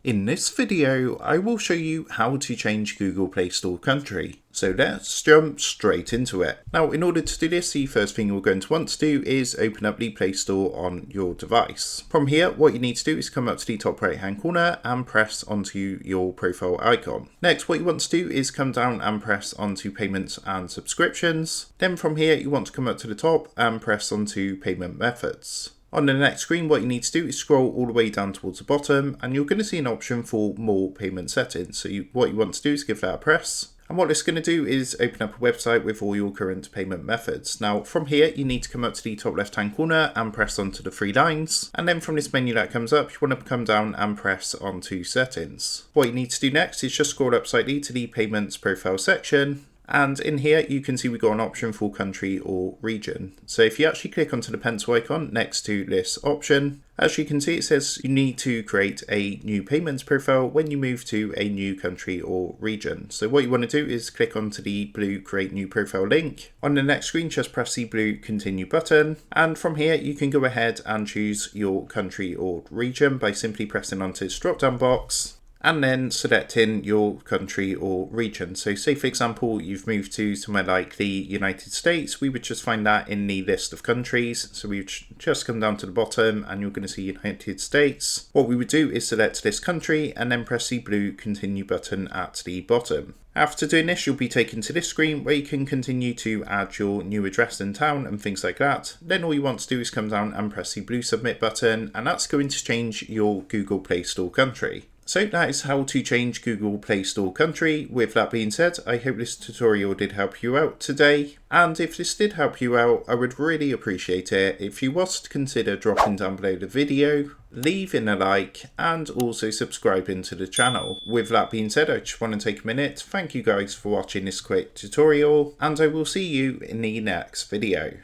In this video, I will show you how to change Google Play Store country. So let's jump straight into it. Now, in order to do this, the first thing you're going to want to do is open up the Play Store on your device. From here, what you need to do is come up to the top right hand corner and press onto your profile icon. Next, what you want to do is come down and press onto payments and subscriptions. Then from here, you want to come up to the top and press onto payment methods. On the next screen, what you need to do is scroll all the way down towards the bottom and you're going to see an option for more payment settings. So what you want to do is give that a press. And what it's going to do is open up a website with all your current payment methods. Now from here, you need to come up to the top left hand corner and press onto the three lines. And then from this menu that comes up, you want to come down and press onto settings. What you need to do next is just scroll up slightly to the payments profile section. And in here, you can see we've got an option for country or region. So if you actually click onto the pencil icon next to this option, as you can see, it says you need to create a new payments profile when you move to a new country or region. So what you want to do is click onto the blue create new profile link. On the next screen, just press the blue continue button. And from here, you can go ahead and choose your country or region by simply pressing onto this drop down box and then selecting your country or region. So say for example, you've moved to somewhere like the United States, we would just find that in the list of countries. So we would just come down to the bottom and you're going to see United States. What we would do is select this country and then press the blue continue button at the bottom. After doing this, you'll be taken to this screen where you can continue to add your new address and town and things like that. Then all you want to do is come down and press the blue submit button, and that's going to change your Google Play Store country. So that is how to change Google Play Store country. With that being said, I hope this tutorial did help you out today. And if this did help you out, I would really appreciate it if you was to consider dropping down below the video, leaving a like, and also subscribing to the channel. With that being said, I just want to take a minute. Thank you guys for watching this quick tutorial, and I will see you in the next video.